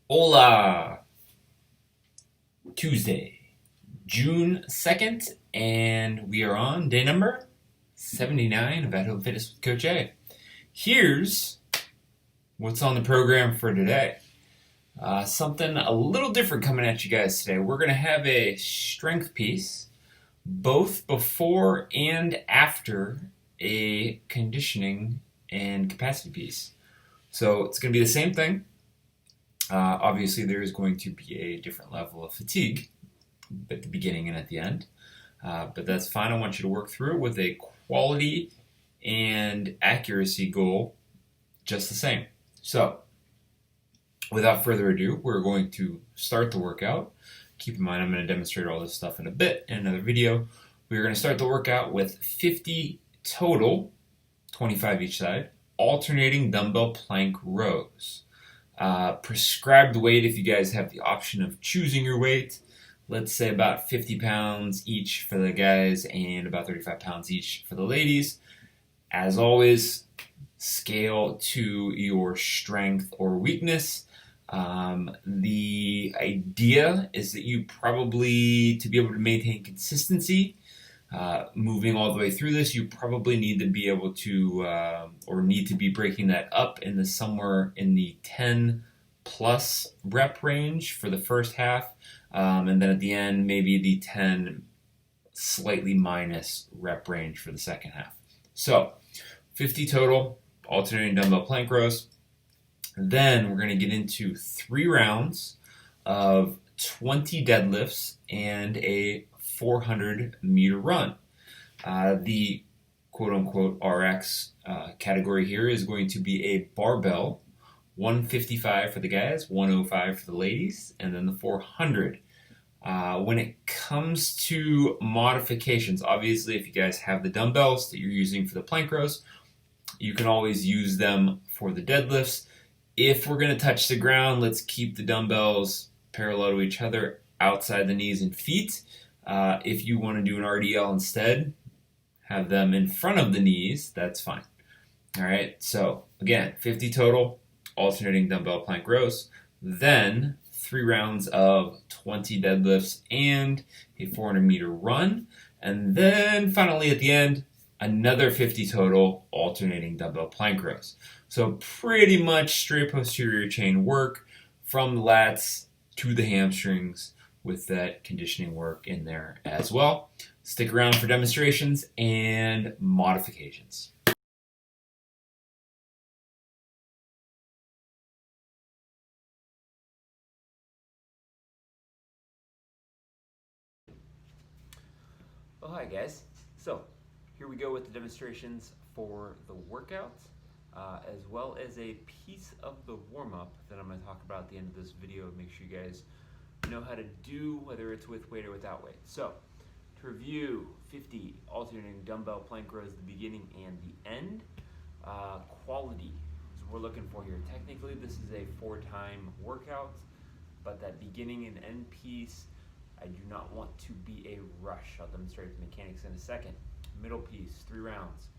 Hola! Tuesday, June 2nd, and we are on day number 79 of At Home Fitness with Coach A. Here's what's on the program for today. Something a little different coming at you guys today. We're going to have a strength piece both before and after a conditioning and capacity piece. So it's going to be the same thing. Obviously, there is going to be a different level of fatigue at the beginning and at the end, but that's fine. I want you to work through it with a quality and accuracy goal just the same. So, without further ado, we're going to start the workout. Keep in mind, I'm going to demonstrate all this stuff in a bit in another video. We're going to start the workout with 50 total, 25 each side, alternating dumbbell plank rows. Prescribed weight, if you guys have the option of choosing your weight, let's say about 50 pounds each for the guys and about 35 pounds each for the ladies. As always, scale to your strength or weakness. The idea is that you probably, to be able to maintain consistency, moving all the way through this, you probably need to be able to, or need to be breaking that up in the somewhere in the 10 plus rep range for the first half, and then at the end, maybe the 10 slightly minus rep range for the second half. So, 50 total, alternating dumbbell plank rows. Then we're going to get into 3 rounds of 20 deadlifts and a 400-meter run. The quote-unquote RX category here is going to be a barbell, 155 for the guys, 105 for the ladies, and then the 400. When it comes to modifications, obviously if you guys have the dumbbells that you're using for the plank rows, you can always use them for the deadlifts. If we're going to touch the ground, let's keep the dumbbells parallel to each other outside the knees and feet. If you want to do an RDL instead, have them in front of the knees, that's fine. All right, so again, 50 total, alternating dumbbell plank rows, then 3 rounds of 20 deadlifts and a 400-meter run, and then finally at the end, another 50 total, alternating dumbbell plank rows. So pretty much straight posterior chain work from the lats to the hamstrings, with that conditioning work in there as well. Stick around for demonstrations and modifications. Well, hi guys. So here we go with the demonstrations for the workout, as well as a piece of the warm-up that I'm going to talk about at the end of this video. Make sure you guys know how to do, whether it's with weight or without weight. So, to review, 50 alternating dumbbell plank rows at the beginning and the end. Quality is what we're looking for here. Technically, this is a 4-time workout, but that beginning and end piece, I do not want to be a rush. I'll demonstrate the mechanics in a second. Middle piece, 3 rounds,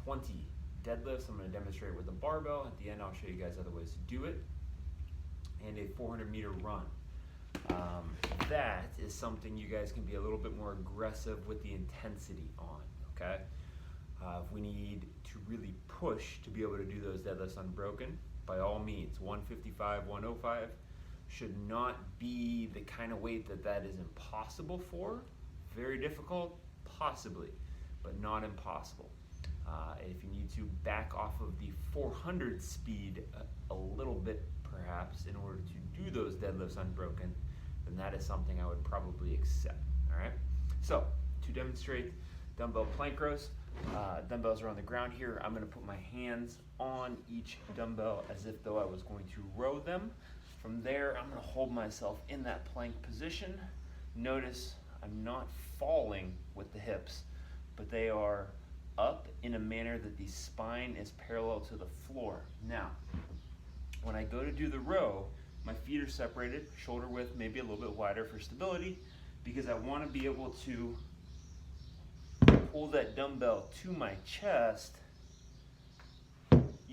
20 deadlifts. I'm going to demonstrate with a barbell. At the end, I'll show you guys other ways to do it. And a 400-meter run. That is something you guys can be a little bit more aggressive with the intensity on, okay? If we need to really push to be able to do those deadlifts unbroken, by all means, 155, 105 should not be the kind of weight that is impossible for. Very difficult, possibly, but not impossible. If you need to back off of the 400 speed a little bit, perhaps, in order to do those deadlifts unbroken, then that is something I would probably accept. All right. So to demonstrate dumbbell plank rows, dumbbells are on the ground here. I'm going to put my hands on each dumbbell as if though I was going to row them. From there, I'm going to hold myself in that plank position. Notice I'm not falling with the hips, but they are up in a manner that the spine is parallel to the floor. Now, when I go to do the row, my feet are separated, shoulder width maybe a little bit wider for stability, because I want to be able to pull that dumbbell to my chest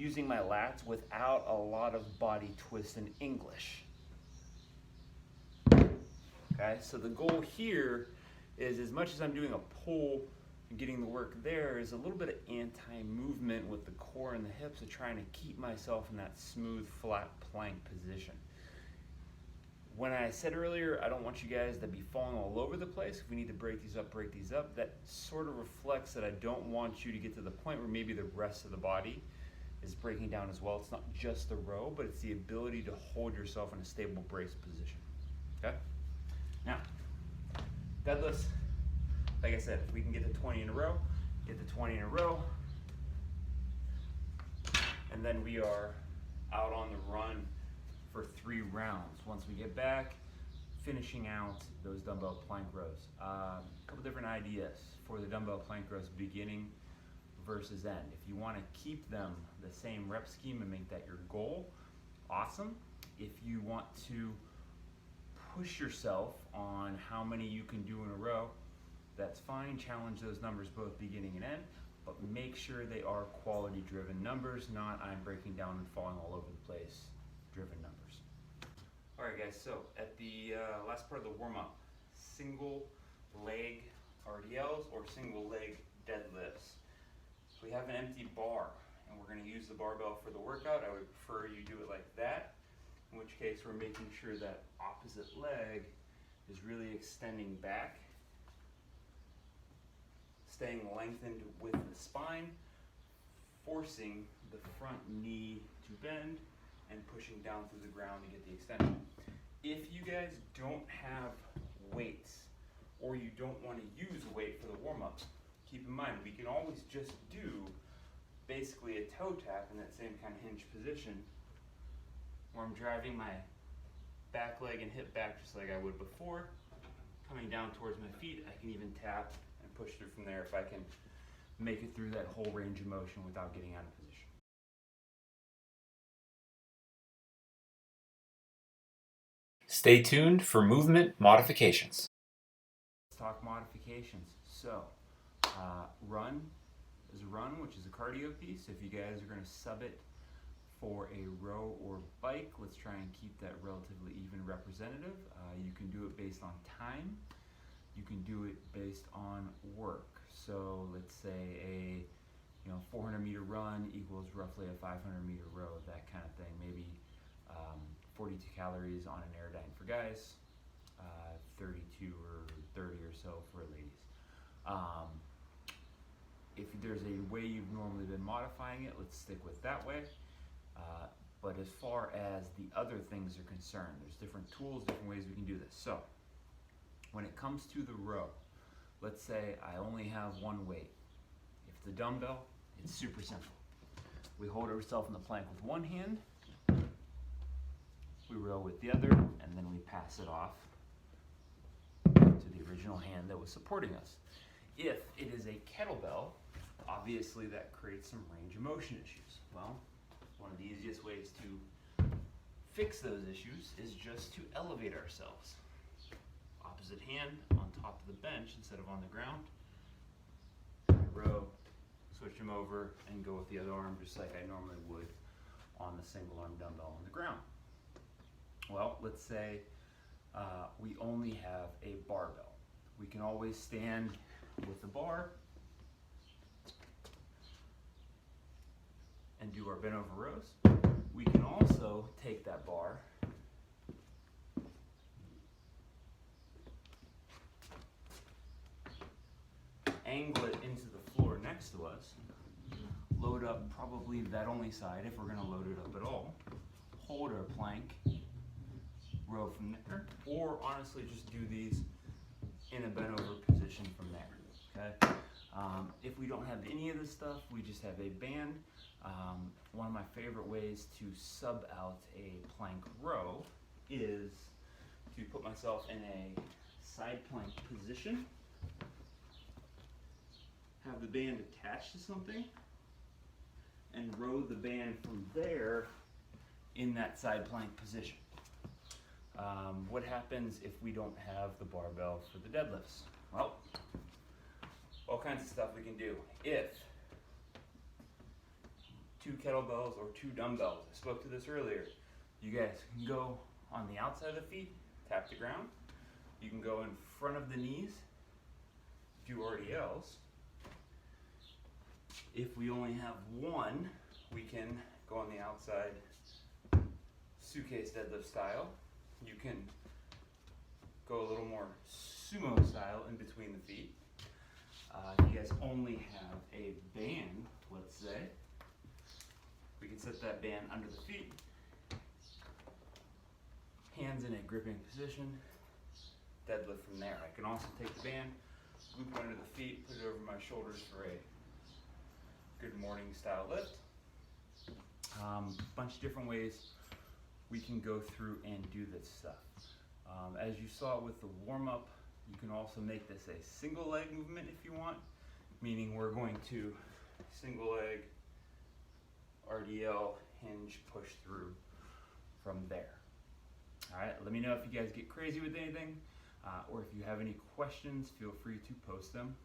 using my lats without a lot of body twist in English. Okay, so the goal here is, as much as I'm doing a pull and getting the work there, is a little bit of anti-movement with the core and the hips of trying to keep myself in that smooth, flat plank position. When I said earlier, I don't want you guys to be falling all over the place. If we need to break these up, break these up. That sort of reflects that I don't want you to get to the point where maybe the rest of the body is breaking down as well. It's not just the row, but it's the ability to hold yourself in a stable brace position. Okay? Now, deadlifts, like I said, if we can get to 20 in a row, get to 20 in a row, and then we are out on the run for 3 rounds. Once we get back, finishing out those dumbbell plank rows. A couple different ideas for the dumbbell plank rows, beginning versus end. If you want to keep them the same rep scheme and make that your goal, awesome. If you want to push yourself on how many you can do in a row, that's fine. Challenge those numbers both beginning and end, but make sure they are quality driven numbers, not I'm breaking down and falling all over the place driven numbers. All right guys, so at the last part of the warm up, single leg RDLs or single leg deadlifts. We have an empty bar and we're going to use the barbell for the workout. I would prefer you do it like that, in which case we're making sure that opposite leg is really extending back, staying lengthened with the spine, forcing the front knee to bend and pushing down through the ground to get the extension. If you guys don't have weights or you don't want to use a weight for the warm-up, keep in mind we can always just do basically a toe tap in that same kind of hinge position where I'm driving my back leg and hip back just like I would before, coming down towards my feet. I can even tap and push through from there if I can make it through that whole range of motion without getting out of position. Stay tuned for movement modifications. Let's talk modifications. So, run is a run, which is a cardio piece. If you guys are going to sub it for a row or bike, let's try and keep that relatively even representative. You can do it based on time. You can do it based on work. So let's say a 400-meter run equals roughly a 500-meter row, that kind of thing. Maybe 42 calories on an Airdyne for guys, 32 or 30 or so for ladies. If there's a way you've normally been modifying it, let's stick with that way. But as far as the other things are concerned, there's different tools, different ways we can do this. So when it comes to the row, let's say I only have one weight. If it's a dumbbell, it's super simple. We hold ourselves in the plank with one hand, we row with the other, and then we pass it off to the original hand that was supporting us. If it is a kettlebell, obviously that creates some range of motion issues. Well, one of the easiest ways to fix those issues is just to elevate ourselves. Opposite hand on top of the bench instead of on the ground. Row, switch them over, and go with the other arm just like I normally would on the single arm dumbbell on the ground. Well, let's say we only have a barbell. We can always stand with the bar and do our bent over rows. We can also take that bar angle it into the floor next to us, load up probably that only side if we're going to load it up at all, hold our plank, row from there, or honestly just do these in a bent over position from there. Okay. If we don't have any of this stuff, we just have a band. One of my favorite ways to sub out a plank row is to put myself in a side plank position, have the band attached to something, and row the band from there in that side plank position. What happens if we don't have the barbell for the deadlifts? Well, all kinds of stuff we can do. If 2 kettlebells or 2 dumbbells. I spoke to this earlier. You guys can go on the outside of the feet, tap the ground. You can go in front of the knees, do RDLs. If we only have one, we can go on the outside, suitcase deadlift style. You can go a little more sumo style in between the feet. If you guys only have a band, let's say, we can set that band under the feet, hands in a gripping position, deadlift from there. I can also take the band, loop it under the feet, put it over my shoulders for a good morning style lift. Bunch of different ways we can go through and do this stuff. As you saw with the warm-up, you can also make this a single leg movement if you want, meaning we're going to single leg RDL, hinge, push through from there. All right, let me know if you guys get crazy with anything, or if you have any questions, feel free to post them